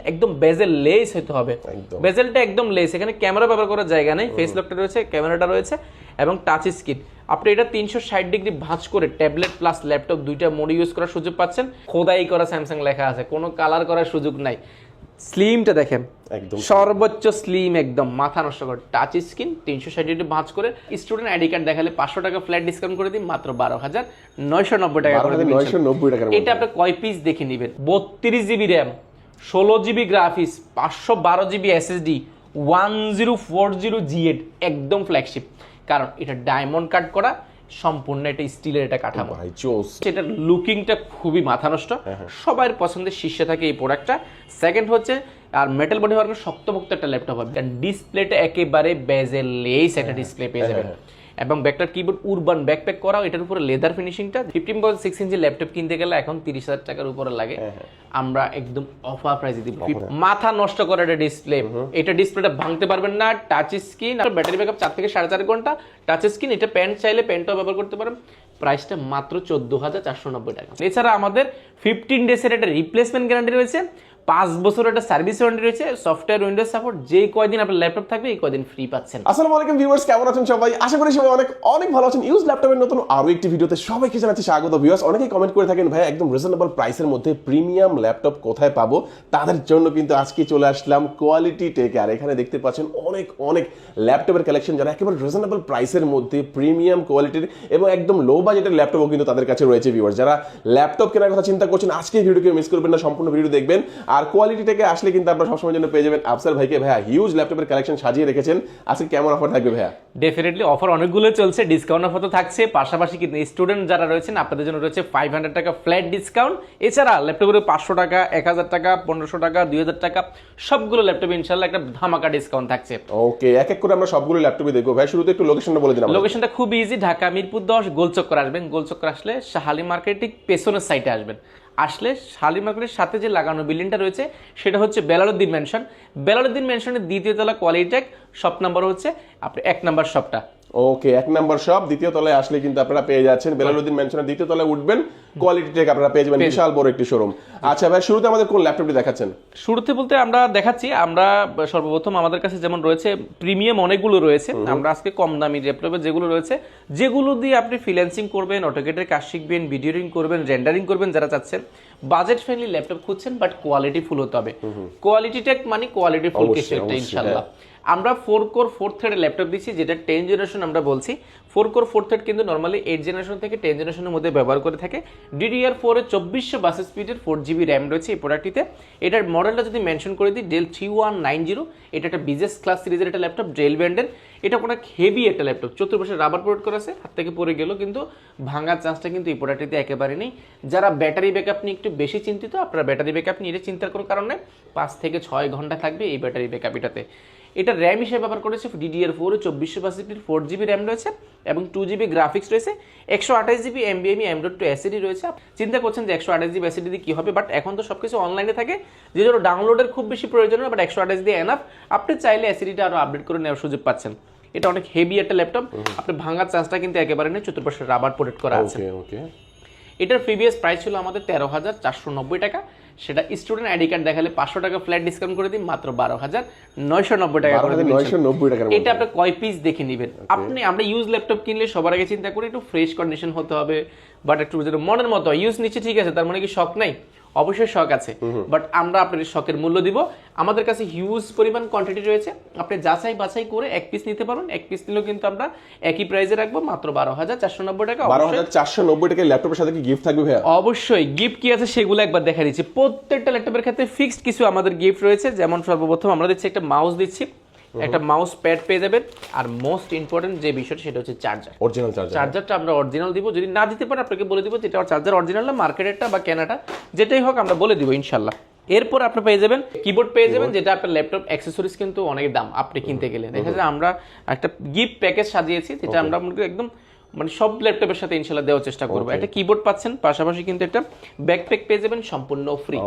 একদম বেজেল লেস হতে হবে, বেজেলটা একদম লেস, এখানে ক্যামেরা ব্যবহার করার জায়গা নেই, ফেস লকটা রয়েছে, ক্যামেরাটা রয়েছে এবং টাচ স্ক্রিন। আপনি এটা 360 ডিগ্রি ভাঁজ করে ট্যাবলেট প্লাস ল্যাপটপ দুইটা মোড ইউজ করার সুযোগ পাচ্ছেন। খোদাই করা স্যামসাং লেখা আছে, কোনো কালার করার সুযোগ নাই। স্লিমটা দেখেন, একদম সর্বোচ্চ স্লিম, একদম মাথা নষ্ট করে টাচ স্ক্রিন 360 ডিগ্রি ভাঁজ করে। স্টুডেন্ট আইডি কার্ড দেখালে 500 টাকা ফ্ল্যাট ডিসকাউন্ট করে দিই, মাত্র 12,990 টাকা করে দিই। 990 টাকা। এটা আপনি কয় পিস দেখে নেবেন? 32 GB RAM, 16 GB graphics, 512 GB SSD, 1040G8, একদম ফ্ল্যাগশিপ। কারণ এটা ডায়মন্ড কাট করা, সম্পূর্ণ এটা স্টিলের এটা কাঠামো, এটার লুকিংটা খুবই মাথা নষ্ট, সবার পছন্দের শীর্ষে থাকে এই প্রোডাক্টটা। সেকেন্ড হচ্ছে আর মেটাল বডি হওয়ার শক্তপোক্ত একটা ল্যাপটপ হবে, ডিসপ্লেটা একেবারে বেজেলেস একটা ডিসপ্লে পেয়ে যাবেন। এবং ব্যাকটার কিবোর্ড উরবান ব্যাকপ্যাক করা, এটার উপরে লেদার ফিনিশিংটা। 15.6 ইঞ্চি ল্যাপটপ কিনতে গেলে এখন 30,000 টাকার উপরে লাগে, আমরা একদম অফার প্রাইসে দিব। মাথা নষ্ট করা একটা ডিসপ্লে, এটা ডিসপ্লেটা ভাঙতে পারবেন না, টাচ স্ক্রিন আর ব্যাটারি ব্যাকআপ 4 থেকে 4.5 ঘন্টা, টাচ স্ক্রিন। এটা প্যান্ট চাইলে প্যান্টও ব্যবহার করতে পারেন। প্রাইসটা মাত্র 14,490 টাকা। এছাড়া আমাদের 15 ডেজের একটা রিপ্লেসমেন্ট গ্যারান্টি রয়েছে, 5 বছর একটা সার্ভিস ওয়ারেন্টি রয়েছে, সফটওয়্যার উইন্ডোজ সাপোর্ট। যে কয়দিন আপনার ল্যাপটপ থাকবে এই কয়দিন ফ্রি পাচ্ছেন। আসসালামু আলাইকুম ভিউয়ার্স, কেমন আছেন সবাই? আশা করি সবাই অনেক অনেক ভালো আছেন। ইউজ ল্যাপটপের নতুন আরো একটি ভিডিওতে সবাইকে জানাচ্ছি স্বাগত। ভিউয়ার্স, অনেকেই কমেন্ট করে থাকেন ভাই একদম রিজনেবল প্রাইসের মধ্যে প্রিমিয়াম ল্যাপটপ কোথায় পাবো? তাদের জন্য কিন্তু আজকে চলে আসলাম কোয়ালিটি টেক। আর এখানে দেখতে পাচ্ছেন অনেক অনেক ল্যাপটপের কালেকশন, যারা একেবারে রিজনেবল প্রাইসের মধ্যে প্রিমিয়াম কোয়ালিটির এবং একদম লো বাজেটের ল্যাপটপও কিন্তু তাদের কাছে রয়েছে। ভিউয়ার্স, যারা ল্যাপটপ কেনার কথা চিন্তা করছেন আজকে ভিডিওকে মিস করবেন না, সম্পূর্ণ ভিডিও দেখবেন। আর কোয়ালিটি টেকে আসলে কিন্তু আপনারা সবসময় জন্য পেয়ে যাবেন আফসার ভাইকে। ভাইয়া হিউজ ল্যাপটপের কালেকশন সাজিয়ে রেখেছেন, আজকে কেমন অফার থাকবে ভাইয়া? ডেফিনেটলি অফার অনেকগুলো চলছে, ডিসকাউন্ট অফার তো থাকছে, পাশাপাশি কিন্তু স্টুডেন্ট যারা রয়েছেন আপনাদের জন্য রয়েছে 500 টাকা ফ্ল্যাট ডিসকাউন্ট। এছাড়া ল্যাপটপের 500 টাকা, 1000 টাকা, 1500 টাকা, 2000 টাকা, সবগুলো ল্যাপটপে ইনশাআল্লাহ একটা ধামাকা ডিসকাউন্ট থাকছে। ওকে, এক এক করে আমরা সবগুলো ল্যাপটপে দেখবো। ভাই শুরুতে একটু লোকেশনটা বলে দিন। লোকেশনটা খুব ইজি, ঢাকা মিরপুর 10 গোলচক্কর আসবেন। গোলচক্কর আসলে শাহালি মার্কেট ঠিক পেছনের সাইডে আসবেন। আসলে শাহালি মার্কেটের সাথে যে লাগানো বিল্ডিংটা রয়েছে সেটা হচ্ছে বেলালউদ্দিন ম্যানশন। বেলালউদ্দিন ম্যানশনের দ্বিতীয় তলা কোয়ালিটি টেক, শপ নাম্বার হচ্ছে আপনি 1 নাম্বার শপটা। ওকে, 1 নাম্বার শপ, দ্বিতীয় তলায় আসলে কিন্তু আপনারা পেয়ে যাচ্ছেন বেলালউদ্দিন ম্যানশনের দ্বিতীয় তলায় উঠবেন, কোয়ালিটি টেক আপনারা পেয়ে যাবেন, বিশাল বড় একটি শোরুম। আচ্ছা ভাই, শুরুতে আমাদের কোন ল্যাপটপটি দেখাচ্ছেন? শুরুতে বলতে আমরা দেখাচ্ছি, আমরা সর্বপ্রথম আমাদের কাছে যেমন রয়েছে প্রিমিয়াম অনেকগুলো রয়েছে, আমরা আজকে কম দামি ল্যাপটপে যেগুলো রয়েছে, যেগুলো দিয়ে আপনি ফ্রিল্যান্সিং করবেন, অটোকেটের কাজ শিখবেন, ভিডিওরিং করবেন, রেন্ডারিং করবেন, যারা চাচ্ছেন বাজেট ফ্রেন্ডলি ল্যাপটপ খুঁজছেন বাট কোয়ালিটি ফুল হতে হবে। কোয়ালিটি টেক মানে কোয়ালিটি ফুল কিছু একটা ইনশাআল্লাহ। আমরা 4 কোর 4 থ্রেডের ল্যাপটপ দিচ্ছি, যেটা 10 জেনারেশন আমরা বলছি। 4 কোর 4 থ্রেড কিন্তু নরমালি 8 জেনারেশন থেকে 10 জেনারেশনের মধ্যে ব্যবহার করে থাকে। DDR4 এর 2400 স্পিডের 4GB র্যাম রয়েছে এই প্রোডাক্টটিতে। এটার মডেলটা যদি মেনশন করে দিই, ডেল 3190, এটা একটা বিজনেস ক্লাস সিরিজের একটা ল্যাপটপ, ডেল ব্র্যান্ডের। এটা কোনো হেভি একটা ল্যাপটপ, চতুর্পাশে রাবার প্রোডাক্ট করা আছে, হাত থেকে পড়ে গেল কিন্তু ভাঙার চান্সটা কিন্তু এই প্রোডাক্টটিতে একেবারে নেই। যারা ব্যাটারি ব্যাকআপ নিয়ে একটু বেশি চিন্তিত, আপনারা ব্যাটারি ব্যাকআপ নিয়ে এটা চিন্তার কোনো কারণ নেই, 5 থেকে 6 ঘন্টা থাকবে এই ব্যাটারি ব্যাকআপ এটাতে। এটা র্যাম হিসেবে ব্যবহার করেছে DDR4 2400 স্পিডের 4GB র্যাম রয়েছে এবং 2GB গ্রাফিক্স রয়েছে, 128GB NVMe M.2 SSD রয়েছে। চিন্তা করছেন যে 128GB SSD দিয়ে কি হবে, বাট এখন তো সবকিছু অনলাইনে থাকে, যে জন্য ডাউনলোডের খুব বেশি প্রয়োজন না, বাট 128 দিয়ে এনাফ। আপনি চাইলে SSDটা আরো আপডেট করে নেওয়ার সুযোগ পাচ্ছেন। এটা অনেক হেভি একটা ল্যাপটপ, আপনি ভাঙার চান্সটা কিন্তু একেবারে নেই, চতুর্পাশে রাবার প্রোটেক্ট করা আছে। এটার প্রিভিয়াস প্রাইস ছিল আমাদের 13,490 টাকা, সেটা স্টুডেন্ট আইডি কার্ড দেখালে 500 টাকা ফ্ল্যাট ডিসকাউন্ট করে দিই, মাত্র 12,990 টাকা করে দিবেন। 990 টাকা। এটা আপনি কয় পিস দেখে নেবেন? আমরা ইউজ ল্যাপটপ কিনলে সবার আগে চিন্তা করি একটু ফ্রেশ কন্ডিশন হতে হবে, বাট একটু মনের মতো ইউজ নিচ্ছে, ঠিক আছে, তার মানে কি শখ নাই? অবশ্যই শখ আছে, বাট আমরা আপনাদের শখের মূল্য দিব। আমাদের কাছে হিউজ পরিমাণ কোয়ান্টিটি রয়েছে, আপনি যাচাই বাছাই করে এক পিস নিতে পারেন। এক পিস নিলেও কিন্তু আমরা একই প্রাইসে রাখবো, মাত্র 12,490 টাকা। 12,490 টাকা ল্যাপটপের সাথে কি গিফট থাকবে ভাইয়া? অবশ্যই গিফট কি আছে সেগুলো একবার দেখা দিচ্ছি। প্রত্যেকটা ল্যাপটপের ক্ষেত্রে ফিক্সড কিছু আমাদের গিফট রয়েছে, যেমন সর্বপ্রথম আমরা দিচ্ছি একটা মাউস দিচ্ছি, একটা মাউস প্যাড পেয়ে যাবেন, আর মোস্ট ইম্পর্টেন্ট যে বিষয়টা সেটা হচ্ছে চার্জার। অরিজিনাল চার্জার, চার্জারটা আমরা অরিজিনাল দিব, যদি না দিতে পারে আপনাকে বলে দিব যেটা চার্জার অরিজিনাল না মার্কেটেরটা বা কেনাটা, যেটাই হোক আমরা বলে দিব ইনশাল্লাহ। এরপর আপনি পেয়ে যাবেন কিবোর্ড পেয়ে যাবেন, যেটা আপনার ল্যাপটপ অ্যাক্সেসরিজ কিন্তু অনেক দাম আপনি কিনতে গেলে। দেখা যায় আমরা একটা গিফট প্যাকেজ সাজিয়েছি, যেটা আমরা একদম মানে সব ল্যাপটপের সাথে ইনশাআল্লাহ দেওয়ার চেষ্টা করবো। একটা কিবোর্ড পাচ্ছেন, পাশাপাশি কিন্তু একটা ব্যাকপ্যাক পেয়ে যাবেন সম্পূর্ণ ফ্রি।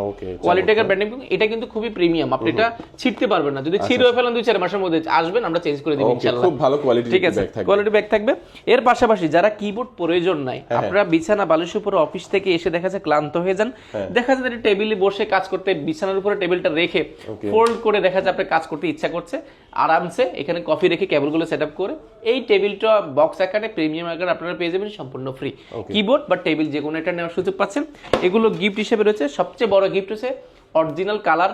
কোয়ালিটিকার ব্র্যান্ডিং, এটা কিন্তু খুবই প্রিমিয়াম, আপনি এটা ছিঁড়তে পারবেন না। যদি ছিঁড়ে ফেলেন 2-4 মাসের মধ্যে আসবেন, আমরা চেঞ্জ করে দিব ইনশাআল্লাহ। খুব ভালো কোয়ালিটি, ঠিক আছে, কোয়ালিটি ব্যাগ থাকবে। এর পাশাপাশি যারা কিবোর্ড প্রয়োজন নাই, আপনারা বিছানা বালিশের উপরে অফিস থেকে এসে দেখা যায় ক্লান্ত হয়ে যান, দেখা যায় যে টেবিলে বসে কাজ করতে বিছানার উপরে টেবিলটা রেখে ফোল্ড করে দেখা যায় আপনি কাজ করতে ইচ্ছা করছে, আরামসে এখানে কফি রেখে কেবলগুলো সেটআপ করে এই টেবিলটা বক্স আকারে প্রিমিয়াম আকারে আপনারা পেয়ে যাবেন সম্পূর্ণ ফ্রি। কিবোর্ড বা টেবিল যে কোনো একটা নেওয়ার সুযোগ পাচ্ছেন। এগুলো গিফট হিসেবে রয়েছে। সবচেয়ে বড় গিফট হচ্ছে অরিজিনাল কালার,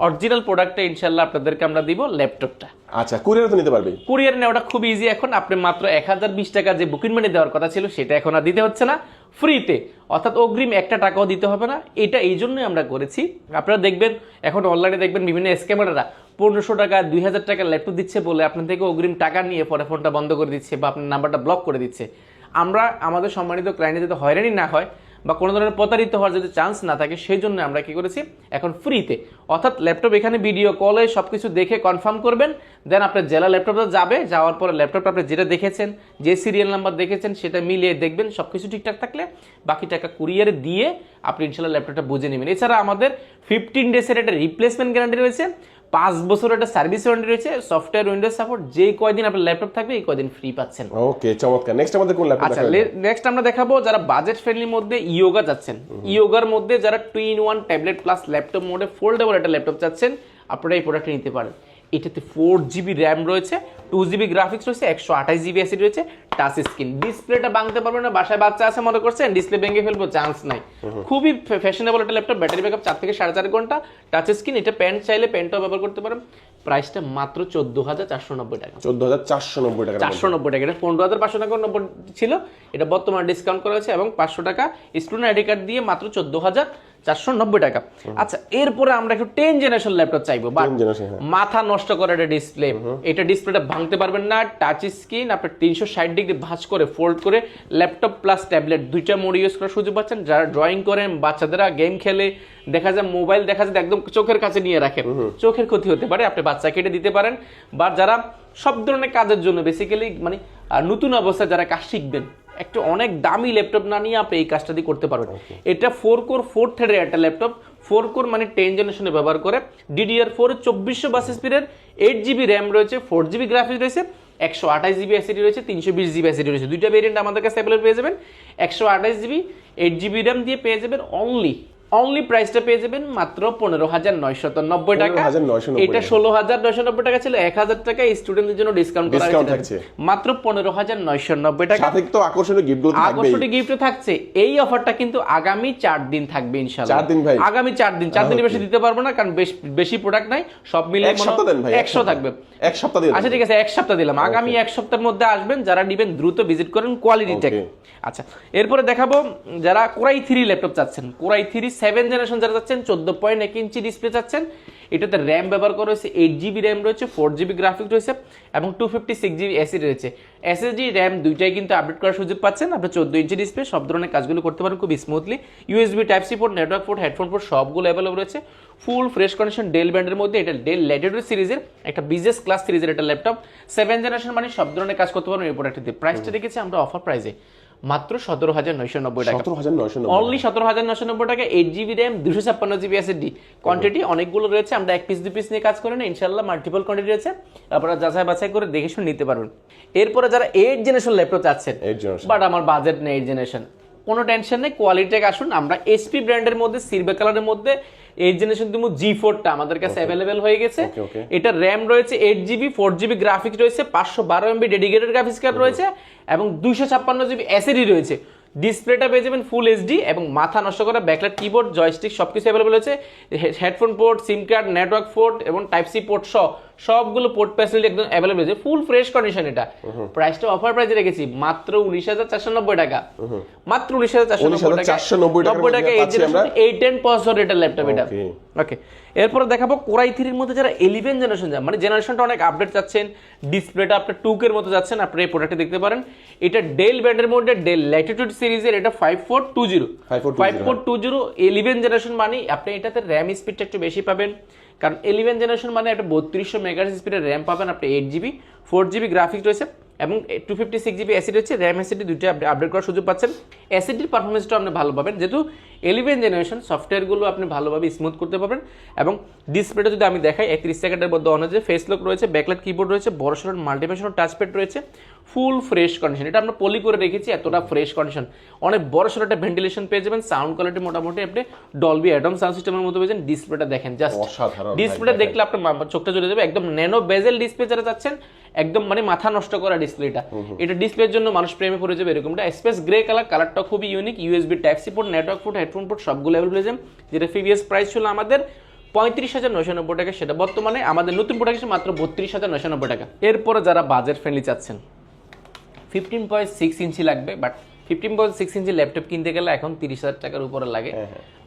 অরিজিনাল প্রোডাক্টটা ইনশাআল্লাহ আপনাদেরকে আমরা দিব ল্যাপটপটা। আচ্ছা, কুরিয়ারে তো নিতে পারবে? কুরিয়ারে নেওয়াটা খুব ইজি এখন। আপনি মাত্র 1020 টাকা যে বুকিং মানি দেওয়ার কথা ছিল সেটা এখন আর দিতে হচ্ছে না, ফ্রিতে, অর্থাৎ অগ্রিম 1 টাকাও দিতে হবে না। এটা এই জন্যই আমরা করেছি। আপনারা দেখবেন এখন অনলাইনে দেখবেন বিভিন্ন স্ক্যামাররা 1500 টাকা 2000 টাকা ল্যাপটপ দিচ্ছে বলে আপনার থেকে অগ্রিম টাকা নিয়ে পরে ফোনটা বন্ধ করে দিচ্ছে বা আপনার নাম্বারটা ব্লক করে দিচ্ছে। আমরা আমাদের সম্মানিত ক্লায়েন্টে যাতে হয়রানি না হয় বা কোনো ধরনের প্রতারিত হওয়ার যদি চান্স না থাকে সেই জন্য আমরা কি করেছি এখন ফ্রিতে, অর্থাৎ ল্যাপটপ এখানে ভিডিও কলে সবকিছু দেখে কনফার্ম করবেন, দেন আপনার জেলা ল্যাপটপটা যাবে, যাওয়ার পরে ল্যাপটপটা আপনি যেটা দেখেছেন, যে সিরিয়াল নাম্বার দেখেছেন সেটা মিলিয়ে দেখবেন সবকিছু ঠিকঠাক থাকলে বাকি টাকা কুরিয়ারে দিয়ে আপনি ইনশাআল্লাহ ল্যাপটপটা বুঝে নেবেন। এছাড়া আমাদের 15 ডেজের একটা রিপ্লেসমেন্ট গ্যারান্টি রয়েছে, 5 বছরের একটা সার্ভিস ওয়ারেন্টি রয়েছে, সফটওয়্যার উইন্ডোজ সাপোর্ট, যেই কয়দিন আপনার ল্যাপটপ থাকবে এই কয়দিন ফ্রি পাচ্ছেন। ওকে, চমৎকার। নেক্সট আমাদের কোন ল্যাপটপ? আচ্ছা, নেক্সট আমরা দেখাবো যারা বাজেট ফ্রেন্ডলির মধ্যে ইয়োগা যাচ্ছেন, ইয়োগার মধ্যে যারা 2-in-1 ট্যাবলেট প্লাস ল্যাপটপ মোডে ফোল্ডেবল একটা ল্যাপটপ চাচ্ছেন, আপনারা এই প্রোডাক্টটা নিতে পারেন। এটাতে 4GB র্যাম রয়েছে, 2GB গ্রাফিক্স রয়েছে, 128GB অ্যাসিড রয়েছে, টাচ স্ক্রিন, ডিসপ্লেটা ভাঙতে পারবেন না, বাসায় বাচ্চা আছে মনে করছেন ডিসপ্লে ভেঙে ফেলবো, চান্স নাই। খুবই ফ্যাশনেবল একটা ল্যাপটপ, ব্যাটারি ব্যাকআপ 4 থেকে 4.5 ঘন্টা, টাচ স্ক্রিন, এটা প্যান্ট চাইলে প্যান্টও ব্যবহার করতে পারেন। প্রাইসটা মাত্র 14,490 টাকা। 14,490 টাকা। 490 টাকা, এটা 15,590 ছিল, এটা বর্তমানে ডিসকাউন্ট করা হয়েছে এবং 500 টাকা স্টুডেন্ট আইডি কার্ড দিয়ে মাত্র 14,490 টাকা। আচ্ছা, এরপরে আমরা একটু 10 জেনারেশন ল্যাপটপ চাইবো, মাথা নষ্ট করে একটা ডিসপ্লে, এটা ডিসপ্লেটা ভাঙতে পারবেন না, টাচ স্ক্রিন, আপনার 360 ডিগ্রি ভাঁজ করে ফোল্ড করে ল্যাপটপ প্লাস ট্যাবলেট দুইটা মোড ইউজ করার সুযোগ পাচ্ছেন। যারা ড্রয়িং করেন, বাচ্চাদেরা গেম খেলে, দেখা যায় মোবাইল দেখা যায় একদম চোখের কাছে নিয়ে রাখেন, চোখের ক্ষতি হতে পারে, আপনি বাচ্চা কেটে দিতে পারেন। বা যারা সব ধরনের কাজের জন্য বেসিক্যালি মানে নতুন অবস্থায় যারা কাজ শিখবেন, একটা অনেক দামি ল্যাপটপ না নিয়ে আপনি এই কাজটা দিয়ে করতে পারবেন। এটা 4 কোর 4 থ্রেডের একটা ল্যাপটপ, 4 কোর মানে 10 জেনারেশনে ব্যবহার করে, DDR4 2420 স্পিডের, 8GB র্যাম রয়েছে, 4GB গ্রাফিক্স রয়েছে, 128GB অ্যাসিডি রয়েছে, 320GB অ্যাসিডি রয়েছে। দুইটা ভেরিয়েন্ট আমাদের কাছে অ্যাভেলেবল পেয়ে যাবেন। 128GB 8GB র্যাম দিয়ে পেয়ে যাবেন অনলি প্রাইসটা পেয়ে যাবেন মাত্র 15,990 টাকা। এটা 16,990 টাকা ছিল, 1,000 টাকা স্টুডেন্টদের জন্য ডিসকাউন্ট করা হয়েছে মাত্র 15,990 টাকা। সাথে তো আকর্ষণীয় গিফটগুলো থাকবে, আকর্ষণীয় গিফট থাকছে। এই অফারটা কিন্তু আগামী 4 দিন থাকবে ইনশাআল্লাহ। 4 দিন ভাই, আগামী 4 দিন, 4 দিনের বেশি দিতে পারবো না কারণ বেশি প্রোডাক্ট নাই, সব মিলে 1 সপ্তাহ দেন ভাই, 100 থাকবে। 1 সপ্তাহ দিন। আচ্ছা ঠিক আছে, 1 সপ্তাহ দিলাম। আগামী 1 সপ্তাহের মধ্যে আসবেন, যারা নেবেন দ্রুত ভিজিট করেন কোয়ালিটি টেক। আচ্ছা, এরপরে দেখাবো যারা কোরাই 3 ল্যাপটপ চাচ্ছেন, কোরাই 3 7 জেনারেশন যারা চাচ্ছেন, 14.1 ইঞ্চি ডিসপ্লে চাচ্ছেন, এটাতে র্যাম ব্যবহার করা হয়েছে, 8GB র্যাম রয়েছে, 4GB গ্রাফিক্স রয়েছে এবং 256GB এসএসডি রয়েছে। এসএসডি র্যাম দুইটাই কিন্তু আপডেট করার সুযোগ পাচ্ছেন। আপনি 14 ইঞ্চি ডিসপ্লে, সব ধরনের কাজগুলো করতে পারেন খুব smoothly. USB type C port, network port, headphone port সবগুলো অ্যাভেলেবল রয়েছে। ফুল ফ্রেশ কন্ডিশন ডেল ব্র্যান্ডের মধ্যে, এটা ডেল ল্যাটিটিউড সিরিজের একটা বিজনেস ক্লাস সিরিজের একটা ল্যাপটপ, 7 জেনারেশন মানে সব ধরনের কাজ করতে পারেন এই প্রোডাক্টটি দিয়ে। প্রাইসটা রেখেছি আমরা অফার প্রাইসে মাত্র 17,990 টাকা। অনলি 17,990 টাকা। 8GB RAM, 256GB SSD, quantity অনেকগুলো রয়েছে, আমরা 1 পিস 2 পিস নিয়ে কাজ করি না, ইনশাআল্লাহ মাল্টিপল কোয়ান্টিটি রয়েছে, আপনারা যাচাই বাছাই করে দেখে শুনে নিতে পারবেন। এরপরে যারা 8 জেনারেশন ল্যাপটপ চাচ্ছেন বাট আমার বাজেট নেই 8 জেনারেশন, কোনো টেনশন নেই, কোয়ালিটি আসুন। আমরা এসপি ব্র্যান্ডের মধ্যে সিলভার কালারের মধ্যে 8 জেনারেশন তুমি G4টা আমাদের কাছে অ্যাভেলেবেল হয়ে গেছে। এটা র্যাম রয়েছে 8GB, 4GB গ্রাফিক্স রয়েছে, 512MB ডেডিকেটেড গ্রাফিক্স কার্ড রয়েছে এবং 256GB এসএসডি রয়েছে। ডিসপ্লেটা পেয়ে যাবেন ফুল এইচডি এবং মাথা নষ্ট করা ব্যাকলাইট কিবোর্ড, জয়স্টিক সবকিছু অ্যাভেলেবল আছে। হেডফোন পোর্ট, সিম কার্ড, নেটওয়ার্ক পোর্ট এবং টাইপ সি পোর্ট সবগুলো পোর্ট ফ্যাসিলিটি একদম অ্যাভেলেবল আছে। Full fresh condition. এটা প্রাইসটা অফার প্রাইসে রেখেছি মাত্র 19,490 টাকা। মাত্র 19,490 টাকা। এই 10 প্রসেসর এটা ল্যাপটপ এটা। ওকে, এরপর দেখাবো কোরাই 3 এর মধ্যে যারা 11 জেনারেশন মানে জেনারেশনটা অনেক আপডেট চাচ্ছেন, ডিসপ্লেটা আপনার 2K এর মতো যাচ্ছেন, আপনি এই প্রোডাক্টে দেখতে পারেন। এটা ডেল ব্র্যান্ডের মধ্যে ডেল ল্যাটিটিউড সিরিজের, এটা 5420 11 জেনারেশন মানে আপনি এটাতে র্যাম স্পিডটা একটু বেশি পাবেন, কারণ 11 জেনারেশন মানে একটা 3200 মেগাহার্টজ স্পিডের র্যাম পাবেন আপনি, 8GB 4GB গ্রাফিক্স রয়েছে, এবং 256GB এসএসডি হচ্ছে, র্যাম এসএসডি দুইটা আপডেট করার সুযোগ পাচ্ছেন। এসএসডির পারফরমেন্সটাও আপনি ভালো পাবেন, যেহেতু 11 জেনারেশন সফটওয়্যারগুলো আপনি ভালোভাবে স্মুথ করতে পারবেন। এবং ডিসপ্লেটা যদি আমি দেখাই 31 সেকেন্ডের মধ্যে অন হয়েছে, ফেস লক রয়েছে, ব্যাকলাইট কিবোর্ড রয়েছে, বড়সড় মাল্টিফাংশনাল টাচপ্যাড রয়েছে, ফুল ফ্রেশ কন্ডিশন। এটা আমরা পলি করে রেখেছি, এতটা ফ্রেশ কন্ডিশন। অনেক বড়সড় একটা ভেন্টিলেশন পেয়ে যাবেন, সাউন্ড কোয়ালিটি মোটামুটি আপনি ডলবি অ্যাটম সাউন্ড সিস্টেমের মতো পেয়েছেন। ডিসপ্লেটা দেখেন, জাস্ট অসাধারণ। ডিসপ্লেটা দেখলে আপনার চোখটা জ্বলে যাবে। একদম ন্যানো বেজেল ডিসপ্লে যারা চাচ্ছেন, একদম মানে মাথা নষ্ট করা ডিসপ্লেটা, এটা ডিসপ্লের জন্য মানুষ প্রেমে পড়ে যাবে এরকমটা। স্পেস গ্রে কালারটা খুবই unique, USB type C port, network port, headphone port সবগুলো অ্যাভেলেবল হয়ে যাবে। যেটা প্রিভিয়াস প্রাইস ছিল আমাদের 35,990 টাকা, সেটা বর্তমানে আমাদের নতুন প্রোডাক্ট মাত্র 32,990 টাকা। এরপরে যারা বাজেট ফ্রেন্ডলি চাচ্ছেন, 15.6 ইঞ্চি লাগবে, বাট 15.6 ইঞ্চি ল্যাপটপ কিনতে গেলে এখন 30,000 টাকার উপরে লাগে।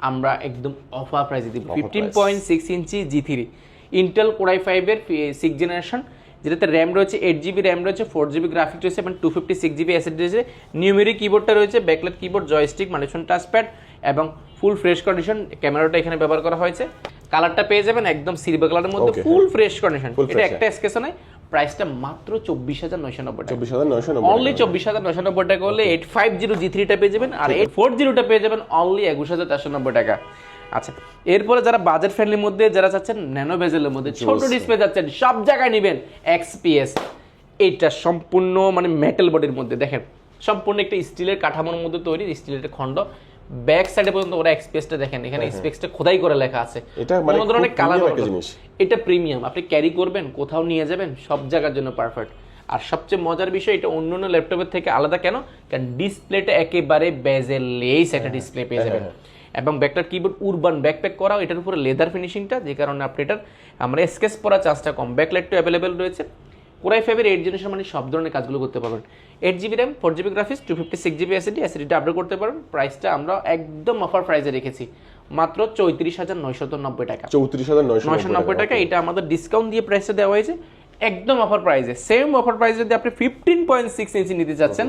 আমরা একদম অফার প্রাইসে দিব 15.6 ইঞ্চি G3 ইন্টেল কোর i5 এর 6 জেনারেশন, যেটাতে র্যাম রয়েছে 8GB র্যাম রয়েছে, 4GB গ্রাফিক রয়েছে এবং 256GB এসএসডি রয়েছে। নিউমেরিক কিবোর্ডটা রয়েছে, backlight keyboard, joystick, multifunction touchpad এবং ফুল ফ্রেশ কন্ডিশন। ক্যামেরাটা এখানে ব্যবহার করা হয়েছে। কালারটা পেয়ে যাবেন একদম সিলভার কালারের মধ্যে, ফুল ফ্রেশ কন্ডিশন। এটা একটা স্কেচ নয়, প্রাইসটা মাত্র 24,990 টাকা, 24,990 অনলি 24,990 টাকা হলে 850 G3টা পেয়ে যাবেন, আর 840টা পেয়ে যাবেন অনলি 21,490 টাকা। আচ্ছা, এরপরে যারা বাজেট ফ্রেন্ডলির মধ্যে যারা চাচ্ছেন, ন্যানো বেজেলের মধ্যে ছোট ডিসপ্লে যাচ্ছেন, সব জায়গায় নেবেন XPS। এটা সম্পূর্ণ মানে মেটাল বডির মধ্যে, দেখেন সম্পূর্ণ একটা স্টিলের কাঠামোর মধ্যে তৈরি, স্টিলের খণ্ড। ব্যাক সাইডে পর্যন্ত ওরা এক্সপ্রেসটা দেখেন, এখানে এক্সপ্রেসটা খোদাই করে লেখা আছে। এটা মানে কোনো ধরনের কালার একটা জিনিস, এটা প্রিমিয়াম, আপনি ক্যারি করবেন, কোথাও নিয়ে যাবেন, সব জায়গার জন্য পারফেক্ট। আর সবচেয়ে মজার বিষয়, এটা অন্যান্য ল্যাপটপের থেকে আলাদা কেন, কারণ ডিসপ্লেটা একেবারে বেজেলেস একটা ডিসপ্লে পেয়ে যাবেন। এবং ব্যাকলাইট কিবোর্ড উরবান ব্যাকপ্যাক করাও, এটার উপরে লেদার ফিনিশিংটা, যে কারণে আপনি এটার আমরা স্কেচ পড়ার চান্সটা কম। ব্যাকলাইটটা অ্যাভেলেবেল রয়েছে। কোর i5 এর 8 জেনারেশন মানে সব ধরনের কাজগুলো করতে পারবেন। 8GB RAM, 4GB graphics, 256GB এসএসডিটা update করতে পারবেন। প্রাইসটা আমরা একদম অফার প্রাইসে রেখেছি, মাত্র 34,990 টাকা। 34,990 টাকা। এটা আমাদের ডিসকাউন্ট দিয়ে প্রাইসটা দেওয়া হয়েছে, একদম অফার প্রাইসে। সেম অফার প্রাইসে যদি আপনি 15.6 ইঞ্চি নিতে চাচ্ছেন,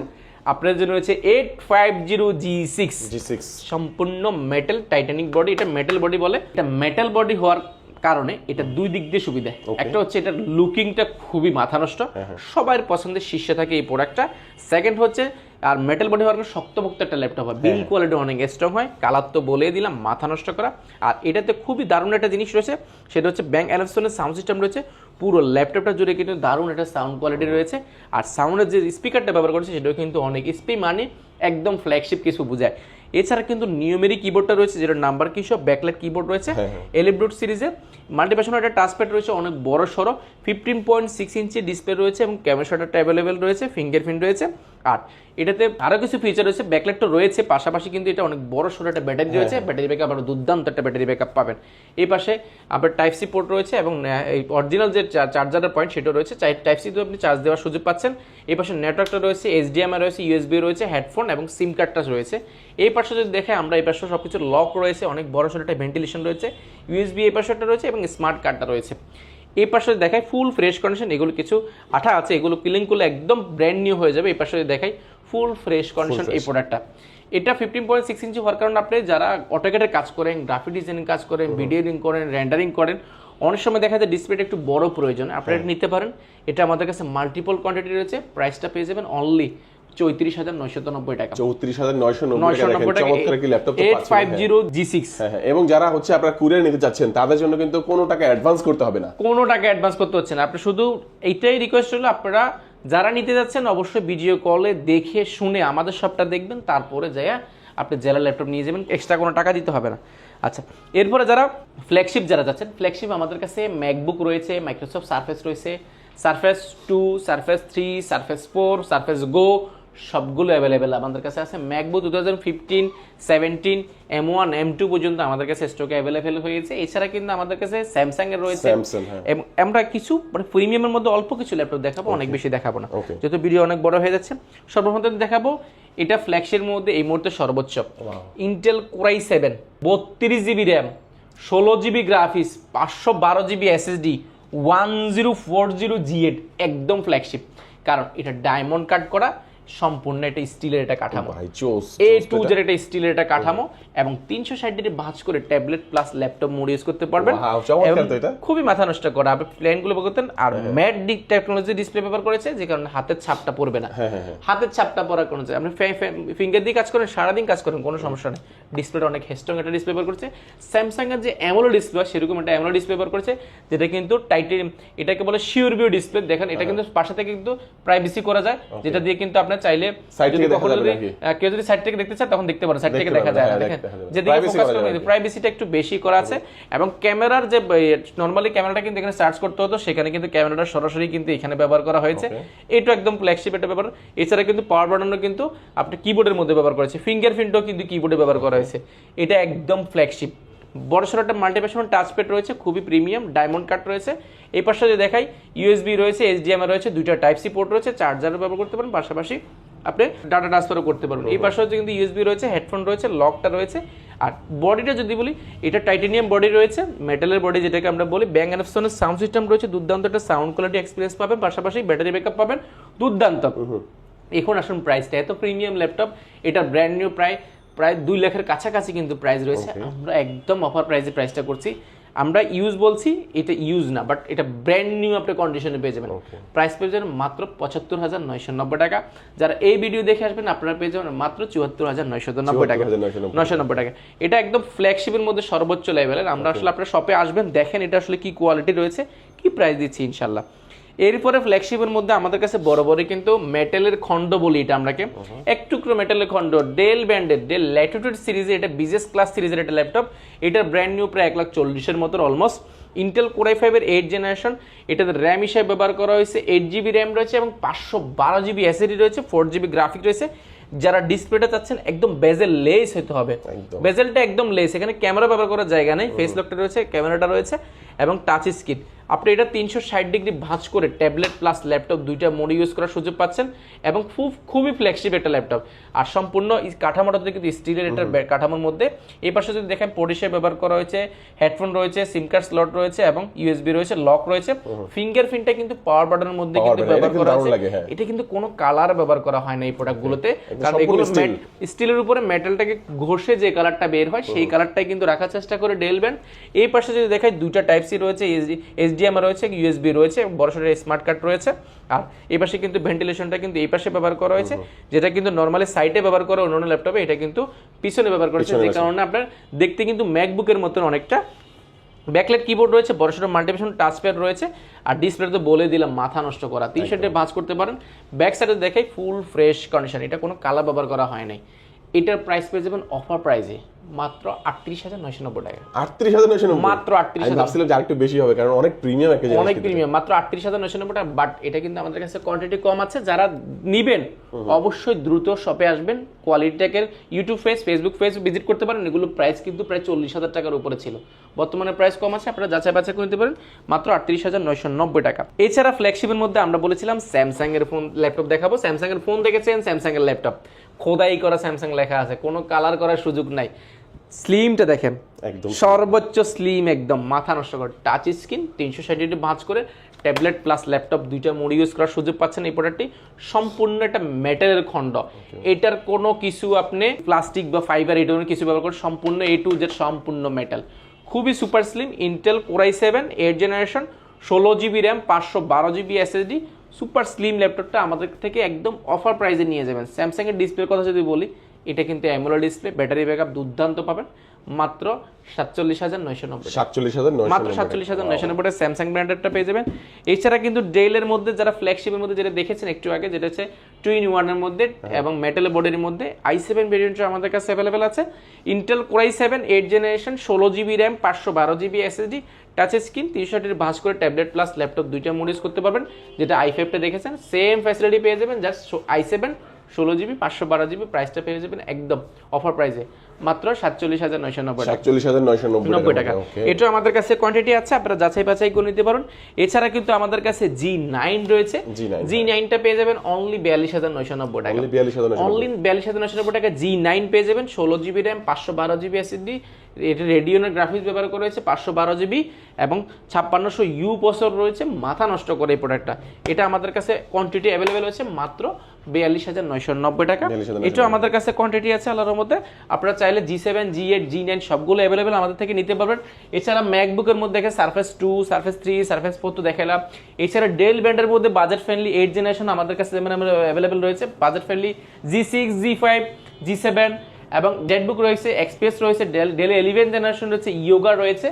আপনার জন্য রয়েছে 850 G6 সম্পূর্ণ মেটাল টাইটানিক বডি। এটা মেটাল বডি বলে, এটা মেটাল বডি হওয়ার কারণে এটা দুই দিক দিয়ে সুবিধা। একটা হচ্ছে এটার লুকিংটা খুবই মাথা নষ্ট, সবার পছন্দের শীর্ষে থাকে এই প্রোডাক্টটা। সেকেন্ড হচ্ছে আর মেটাল বডি হওয়ার শক্তপোক্ত একটা ল্যাপটপ হয়, বিল্ড কোয়ালিটি অনেক স্ট্রং হয়। কালার তো বলে দিলাম, মাথা নষ্ট করা। আর এটাতে খুবই দারুণ একটা জিনিস রয়েছে, সেটা হচ্ছে ব্যাং অ্যালফসনের সাউন্ড সিস্টেম রয়েছে। পুরো ল্যাপটপটা জুড়ে কিন্তু দারুণ একটা সাউন্ড কোয়ালিটি রয়েছে। আর সাউন্ডের যে স্পিকারটা ব্যবহার করেছে সেটাও কিন্তু অনেক স্পি, মানে একদম ফ্ল্যাগশিপ কিছু বোঝায়। এছাড়া কিন্তু নিউমেরিক কিবোর্ডটা রয়েছে, যেটা নাম্বার কি সব ব্যাকলাইট কিবোর্ড রয়েছে, এলিব্রুট সিরিজের। মাল্টিফাংশনাল একটা টাচপ্যাড রয়েছে, অনেক বড় সড়ো, 15.6 ইঞ্চি ডিসপ্লে রয়েছে এবং ক্যামেরা শাটারটা অ্যাভেলেবেল রয়েছে, ফিঙ্গারপ্রিন্ট রয়েছে। আর এটাতে আরো কিছু ফিচার রয়েছে, ব্যাকলাইটটা রয়েছে, পাশাপাশি কিন্তু এটা অনেক বড় সড়ো একটা ব্যাটারি রয়েছে। ব্যাটারি ব্যাকআপ আরো দুর্দান্ত একটা ব্যাটারি ব্যাকআপ পাবেন। এই পাশে আপনার টাইপ সি পোর্ট রয়েছে এবং এই অরিজিনাল যে চার্জারের পয়েন্ট সেটা রয়েছে, টাইপ সি তো আপনি চার্জ দেওয়ার সুযোগ পাচ্ছেন। এই পাশে নেটওয়ার্কটা রয়েছে, HDMI রয়েছে, USB রয়েছে, হেডফোন এবং সিম কার্ডটা রয়েছে। এই পাশে যদি দেখে আমরা এই পাশে সবকিছু লক রয়েছে, অনেক বড় সড়ো একটা ভেন্টিলেশন রয়েছে, USB এই পাশেটা রয়েছে এবং স্মার্ট কার্ডটা রয়েছে। এই পাশে দেখায় ফুল ফ্রেশ কন্ডিশন, এগুলো কিছু আঠা আছে, এগুলো ক্লিন করলে একদম ব্র্যান্ড নিউ হয়ে যাবে। এই পাশে দেখাই ফুল ফ্রেশ কন্ডিশন এই প্রোডাক্টটা। এটা 15.6 ইঞ্চি হওয়ার কারণে আপনি যারা অটোক্যাডের কাজ করেন, গ্রাফিক ডিজাইনিং কাজ করেন, ভিডিও এডিটিং করেন, রেন্ডারিং করেন, অনেক সময় দেখা যায় ডিসপ্লেটা একটু বড় প্রয়োজন, আপনারা নিতে পারেন। এটা আমাদের কাছে মাল্টিপল কোয়ান্টিটি রয়েছে। প্রাইসটা পেয়ে যাবেন অনলি 34,990 টাকা। 34,990 টাকা চমৎকার কি ল্যাপটপ তো পাচ্ছেন 850 G6। হ্যাঁ, এবং যারা হচ্ছে আপনারা কুরিয়ার নিতে যাচ্ছেন তাদের জন্য কিন্তু কোনো টাকা অ্যাডভান্স করতে হবে না, কোনো টাকা অ্যাডভান্স করতে হচ্ছে না। আপনি শুধু এইটাই রিকোয়েস্ট হলো, আপনারা যারা নিতে যাচ্ছেন অবশ্যই ভিডিও কলে দেখে শুনে আমাদের সবটা দেখবেন, তারপরে যাইয়া আপনি জেলা ল্যাপটপ নিয়ে যাবেন, এক্সট্রা কোনো টাকা দিতে হবে না। আচ্ছা, এরপরে যারা ফ্ল্যাগশিপ যারা যাচ্ছেন, ফ্ল্যাগশিপ আমাদের কাছে ম্যাকবুক রয়েছে, মাইক্রোসফট সারফেস রয়েছে, সারফেস 2, সারফেস 3, সারফেস 4, সারফেস গো সবগুলো অ্যাভেলেবেল আমাদের কাছে আছে। ম্যাকবুক 2015, 17, M1, M2 পর্যন্ত আমাদের কাছে স্টকে অ্যাভেলেবেল হয়েছে। এছাড়া কিন্তু আমাদের কাছে স্যামসাং এর রয়েছে, এবং আমরা কিছু মানে প্রিমিয়ামের মধ্যে অল্প কিছু ল্যাপটপ দেখাবো, অনেক বেশি দেখাবো না, যেহেতু ভিডিও অনেক বড় হয়ে যাচ্ছে। সর্বপ্রথম দেখাবো এটা ফ্ল্যাগশিপের মধ্যে এই মুহূর্তে সর্বোচ্চ Intel core i7, 32GB RAM, 16GB graphics, 512GB SSD, 1040G8, একদম ফ্ল্যাগশিপ। কারণ এটা ডায়মন্ড কাট করা সম্পূর্ণ এটা স্টিলের এটা কাঠামো, ভাই চোস এ টু জেড এটা স্টিলের এটা কাঠামো, এবং 360 ডিগ্রি ভাঁজ করে tablet plus laptop mode use করতে পারবেন। Wow, চমৎকার তো এটা। খুবই মাথা নষ্ট করা, আপনি প্লেনগুলো করতেন। আর ম্যাট ডিক টেকনোলজি ডিসপ্লে ব্যবহার করেছে, যে কারণে হাতের ছাপটা পড়বে না। হাতের ছাপটা পড়ার কোনো আপনি ফিঙ্গার দিয়ে কাজ করেন, সারাদিন কাজ করেন, কোনো সমস্যা নেই। ডিসপ্লেটা অনেক স্ট্রং একটা ডিসপ্লে ব্যবহার করেছে। স্যামসাং এর যে অ্যামোলেড ডিসপ্লে সেরকম একটা অ্যামোলেড ডিসপ্লে ব্যবহার করেছে, যেটা কিন্তু টাইটেনিয়াম, এটাকে বলে শিওর ভিউ ডিসপ্লে। দেখেন এটা কিন্তু পাশে থেকে কিন্তু প্রাইভেসি করা যায়, যেটা দিয়ে কিন্তু আপনার চাইলে কেউ যদি সাইড থেকে দেখতে চায় তখন দেখতে পারে, সাইড থেকে দেখা যায় না। দেখেন যেদিকে ফোকাস করবে প্রাইভেসিটা একটু বেশি করা আছে। এবং ক্যামেরার যে নরমালি ক্যামেরাটা কিন্তু এখানে সার্চ করতে হতো, সেখানে কিন্তু ক্যামেরাটা সরাসরি কিন্তু এখানে ব্যবহার করা হয়েছে। এটা একদম ফ্ল্যাগশিপ একটা ব্যাপার। এছাড়া কিন্তু পাওয়ার বাটনও কিন্তু আপনি কিবোর্ডের মধ্যে ব্যবহার করেছে, ফিঙ্গারপ্রিন্টও কিন্তু কিবোর্ডে ব্যবহার করা হয়েছে। এটা একদম ফ্ল্যাগশিপ। বড়সড় একটা মাল্টিপ্যাশন টাচপ্যাড রয়েছে, খুবই প্রিমিয়াম, ডায়মন্ড কাট রয়েছে। এই পাশে যদি দেখাই ইউএসবি রয়েছে, এইচডিএমআই রয়েছে, দুইটা টাইপ সি পোর্ট রয়েছে, চার্জারও ব্যবহার করতে পারেন, পাশাপাশি আপনি ডাটা ট্রান্সফারও করতে পারবেন। এই পাশে হচ্ছে কিন্তু ইউএসবি রয়েছে, হেডফোন রয়েছে, লকটা রয়েছে। আর বডিটা যদি বলি, এটা টাইটানিয়াম বডি রয়েছে, মেটালের বডি যেটাকে আমরা বলি। ব্যাং অ্যান্ড অফসনের সাউন্ড সিস্টেম রয়েছে, দুর্দান্ত একটা সাউন্ড কোয়ালিটি এক্সপিরিয়েন্স পাবেন, পাশাপাশি ব্যাটারি ব্যাকআপ পাবেন দুর্দান্ত। এখন আসুন প্রাইসটা, এত প্রিমিয়াম ল্যাপটপ, এটা ব্র্যান্ড নিউ প্রায় 2 লাখের কাছাকাছি কিন্তু প্রাইস রয়েছে। আমরা একদম অফার প্রাইসে প্রাইসটা করছি। আমরা ইউজ বলছি, এটা ইউজ না, বাট এটা ব্র্যান্ড নিউ আপনি কন্ডিশনে পেয়ে যাবেন। প্রাইস পেয়ে যাবেন মাত্র ৭৫,৯৯০ টাকা। যারা এই ভিডিও দেখে আসবেন আপনারা পেয়ে যাবেন মাত্র ৭৪,৯৯০ টাকা, ৯৯০ টাকা। এটা একদম ফ্ল্যাগশিপের মধ্যে সর্বোচ্চ লেভেলের। আমরা আসলে আপনার শপে আসবেন, দেখেন এটা আসলে কি কোয়ালিটি রয়েছে, কি প্রাইস দিচ্ছি ইনশাল্লাহ। এরপরে ফ্ল্যাগশিপের মধ্যে আমাদের কাছে বড় বড় কিন্তু মেটালের খন্ড বলি, এটা আমরাকে এক টুকরো মেটালের খন্ড, ডেল ব্র্যান্ডের, ডেল ল্যাটিটিউড সিরিজের, এটা বিজনেস ক্লাস সিরিজের একটা ল্যাপটপ। এটার ব্র্যান্ড নিউ প্রায় ১,৪০,০০০ মতো অলমোস্ট। ইন্টেল কোর i5 এর 8 জেনারেশন, এটাতে র্যাম হিসেবে ব্যবহার করা হয়েছে 8GB র্যাম রয়েছে এবং 512GB এসএসডি রয়েছে, 4GB গ্রাফিক রয়েছে। যারা ডিসপ্লেটা চাচ্ছেন একদম বেজেল লেস হতে হবে, বেজেলটা একদম লেস, এখানে ক্যামেরা ব্যবহার করার জায়গা নেই, ফেস লকটা রয়েছে, ক্যামেরাটা রয়েছে এবং টাচ স্ক্রিন। আপনি এটা 360 ডিগ্রি ভাঁজ করে ট্যাবলেট প্লাস ল্যাপটপ দুইটা মোড ইউজ করার সুযোগ পাচ্ছেন এবং খুবই ফ্ল্যাগশিপ একটা ল্যাপটপ। আর সম্পূর্ণ কাঠামোটা কিন্তু স্টিলের একটা কাঠামোর মধ্যে। এই পাশে যদি দেখেন পোর্ট হিসেবে ব্যবহার করা হয়েছে, হেডফোন রয়েছে, সিম কার্ড স্লট রয়েছে এবং ইউএসবি রয়েছে, লক রয়েছে। ফিঙ্গারপ্রিন্টটা কিন্তু পাওয়ার বাটনের মধ্যে কিন্তু ব্যবহার করা হয়েছে। এটা কিন্তু কোনো কালার ব্যবহার করা হয় না এই প্রোডাক্টগুলোতে, কারণ এগুলো স্টিলের উপরে মেটালটাকে ঘষে যে কালারটা বের হয় সেই কালারটাই কিন্তু রাখার চেষ্টা করে ডেল ব্র্যান্ড। এই পাশে যদি দেখাই দুইটা টাইপ সি রয়েছে, এইচডিএমআই রয়েছে, ইউএসবি রয়েছে, বড়সড় স্মার্ট কার্ড রয়েছে। আর এই পাশে কিন্তু ভেন্টিলেশনটা কিন্তু এই পাশে ব্যবহার করা হয়েছে, যেটা কিন্তু নরমালি সাইডে ব্যবহার করা অন্যান্য ল্যাপটপে, এটা কিন্তু পিছনে ব্যবহার করা হয়েছে, যে কারণে আপনার দেখতে কিন্তু ম্যাকবুকের মতন অনেকটা। ব্যাকলাইট কিবোর্ড রয়েছে, বড়সড় মাল্টিপ্যাশন টাচপ্যাড রয়েছে। আর ডিসপ্লে তো বলে দিলাম মাথা নষ্ট করা, 360 ভাঁজ করতে পারেন। ব্যাক সাইডে দেখাই ফুল ফ্রেশ কন্ডিশন, এটা কোনো কালার ব্যবহার করা হয় নাই। এটার প্রাইস পেয়ে যাবেন অফার প্রাইসে মাত্র ৩৮,৯৯০ টাকা। ৩৮,৯৯০ মাত্র ৩৮,০০০। আমি ভাবছিলাম যে আরেকটু বেশি হবে, কারণ অনেক প্রিমিয়াম একটা জিনিস, অনেক প্রিমিয়াম, মাত্র ৩৮,৯৯০ টাকা। বাট এটা কিন্তু আমাদের কাছে কোয়ান্টিটি কম আছে, যারা নিবেন অবশ্যই দ্রুত শপে আসবেন। কোয়ালিটি টেকের ইউটিউব ফেসবুক পেজ ভিজিট করতে পারেন। এগুলো প্রাইস কিন্তু প্রায় ৪০,০০০ টাকার উপরে ছিল, বর্তমানে প্রাইস কম আছে, আপনারা যাচাই বাছাই করে নিতে পারেন মাত্র ৩৮,৯৯০ টাকা। এছাড়া ফ্ল্যাগশিপের মধ্যে আমরা বলেছিলাম স্যামসাং এর ফোন ল্যাপটপ দেখাবো। স্যামসাং এর ফোন দেখেছেন, স্যামসাং এর ল্যাপটপ খোদাই করা স্যামসাং লেখা আছে, কোনো কালার করার সুযোগ নাই। স্লিমটা দেখেন, একদম সর্বোচ্চ স্লিম, একদম মাথা নষ্ট করে টাচ স্ক্রিন, 360 ডিগ্রি ভাঁজ করে ট্যাবলেট প্লাস ল্যাপটপ দুইটা মোড ইউজ করার সুযোগ পাচ্ছেন। এই প্রোডাক্টটি সম্পূর্ণ একটা মেটালের খণ্ড, এটার কোনো কিছু আপনি প্লাস্টিক বা ফাইবার এই ধরনের কিছু ব্যবহার করে, সম্পূর্ণ A to Z সম্পূর্ণ মেটাল, খুবই super slim. Intel core i7 8 generation, 16GB RAM, 512GB SSD, super slim ল্যাপটপটা আমাদের থেকে একদম অফার প্রাইসে নিয়ে যাবেন। স্যামসাং এর ডিসপ্লের কথা যদি বলি, এটা কিন্তু অ্যামোলেড ডিসপ্লে, ব্যাটারি ব্যাকআপ দুর্দান্ত পাবেন মাত্র ৪৭,৯৯০ মাত্র ৪৭,৯৯০ স্যামসাং ব্র্যান্ডেরটা পেয়ে যাবেন। এছাড়া কিন্তু ডেলের মধ্যে যারা ফ্ল্যাগশিপের মধ্যে যেটা দেখেছেন একটু আগে, যেটা হচ্ছে 2-in-1 মধ্যে এবং মেটাল বডির মধ্যে i7 ভেরিয়েন্টটা আমাদের কাছে অ্যাভেলেবেল আছে। Intel core i7 8 generation, 16GB RAM, 512GB SSD, touch screen, 360 degree ভাঁজ করে ট্যাবলেট প্লাস ল্যাপটপ দুইটা মোড ইউজ করতে পারবেন। যেটা i5টা দেখেছেন সেম ফ্যাসিলিটি পেয়ে যাবেন, জাস্ট i7 16GB 512GB, প্রাইসটা পেয়ে যাবেন একদম অফার প্রাইসে মাত্র ৪৭,৯৯০ টাকা। এটা আমাদের কাছে কোয়ান্টিটি আছে, আপনারা যাচাই বাছাই করে নিতে পারেন। এছাড়া কিন্তু আমাদের কাছে G9 রয়েছে, G9টা পেয়ে যাবেন অনলি ৪২,৯৯০ টাকা, অনলি ৪২,৯৯০ টাকা G9 পেয়ে যাবেন। 16GB র্যাম, 512GB এসএসডি, এটা রেডিওনের গ্রাফিক্স ব্যবহার করা হয়েছে, 512GB এবং 5600U প্রসেসর রয়েছে, মাথা নষ্ট করে এই প্রোডাক্টটা। এটা আমাদের কাছে কোয়ান্টিটি অ্যাভেলেবেল হয়েছে মাত্র 42,990 টাকা। 42,990 এটাও আমাদের কাছে কোয়ান্টিটি আছে আল্লাহর মধ্যে। আপনারা চাইলে G7, G8, G9 সবগুলো অ্যাভেলেবেল আমাদের থেকে নিতে পারবেন। এছাড়া ম্যাকবুকের মধ্যে দেখে সারফেস 2, সারফেস 3, সারফেস 4 তো দেখালাম। এছাড়া ডেল ব্র্যান্ডের মধ্যে বাজেট ফ্রেন্ডলি 8 জেনারেশন আমাদের কাছে অ্যাভেলেবেল রয়েছে। Budget friendly G6, G5, G7 এবং জেটবুক রয়েছে, এক্সপ্রেস রয়েছে, ডেল 11 জেনারেশন রয়েছে, ইয়োগা রয়েছে,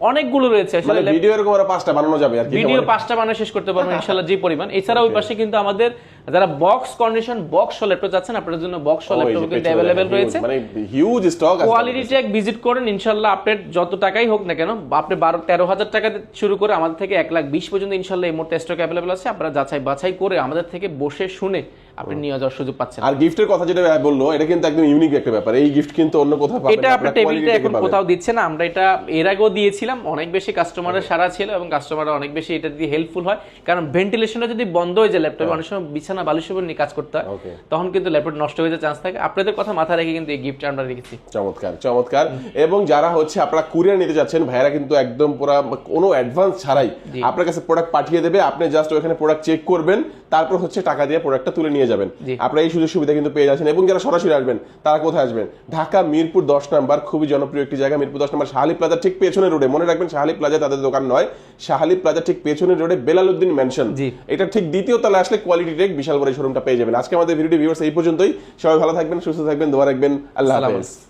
অনেকগুলো রয়েছে। মানে আসলে ভিডিও এরকম আরো 5টা বানানো যাবে আর কি। ভিডিও 5টা বানিয়ে শেষ করতে পারবেন ইনশাআল্লাহ যে পরিমাণ। এছাড়া ওই পাশে কিন্তু আমাদের যারা বক্স কন্ডিশন বক্স ল্যাপটপ যাচ্ছেন আপনাদের জন্য বক্স ল্যাপটপ কিন্তু अवेलेबल রয়েছে। মানে হিউজ স্টক আছে। কোয়ালিটি চেক ভিজিট করেন ইনশাআল্লাহ। আপনার যত টাকাই হোক না কেন, আপনি 12-13,000 টাকা থেকে শুরু করে আমাদের থেকে 1,20,000 পর্যন্ত ইনশাআল্লাহ এই মুহূর্তে স্টক अवेलेबल আছে। আপনারা যাচাই বাছাই করে আমাদের থেকে বসে শুনে আপনি নিয়ে যাওয়ার সুযোগ পাচ্ছেন। আর গিফটের কথা যেটা বললো এটা কিন্তু একদম ইউনিক একটা ব্যাপার। এই গিফট কিন্তু অন্য কোথাও পাবেন না। এটা আপনার টেবিলটা এখন কোথাও দিচ্ছে না। আমরা এটা এর আগেও দিয়েছিলাম, অনেক বেশি কাস্টমারের সাড়া ছিল এবং কাস্টমাররা অনেক বেশি এটা দিয়ে হেল্পফুল হয়। কারণ ভেন্টিলেশনটা যদি বন্ধ হয়ে যায় ল্যাপটপে, অনেক সময় বিছানা বালিশের উপর নিয়ে কাজ করতে হয়, তখন কিন্তু ল্যাপটপ নষ্ট হয়ে যাওয়ার চান্স থাকে। আপনাদের কথা মাথায় রেখে কিন্তু এই গিফট আমরা রেখেছি। চমৎকার চমৎকার। এবং যারা হচ্ছে আপনারা কুরিয়ার নিতে যাচ্ছেন, ভাইরা কিন্তু একদম পুরো কোনো অ্যাডভান্স ছাড়াই আপনার কাছে প্রোডাক্ট পাঠিয়ে দেবে। আপনি জাস্ট ওখানে প্রোডাক্ট চেক করবেন, তারপর হচ্ছে টাকা দিয়ে প্রোডাক্টটা তুলে নিয়ে যাবেন। আপনারা এই সুযোগ সুবিধা কিন্তু পেয়ে যাচ্ছেন। এবং যারা সরাসরি আসবেন তারা কোথায় আসবেন? ঢাকা মিরপুর 10 নাম্বার, খুবই জনপ্রিয় একটি জায়গা। মিরপুর 10 নাম্বার শাহালি প্লাজা ঠিক পেছনের রোডে, মনে রাখবেন শাহালি প্লাজা তাদের দোকান নয়, শাহালি প্লাজা ঠিক পেছনের রোডে বেলালউদ্দিন মেনশন, এটা ঠিক দ্বিতীয় তলায় আসলে কোয়ালিটি টেক বিশাল বড় শোরুমটা পেয়ে যাবেন। আজকে আমাদের ভিডিওটি ভিউয়ার্স এই পর্যন্তই। সবাই ভালো থাকবেন, সুস্থ থাকবেন, দোয়া রাখবেন। আল্লাহ হাফেজ।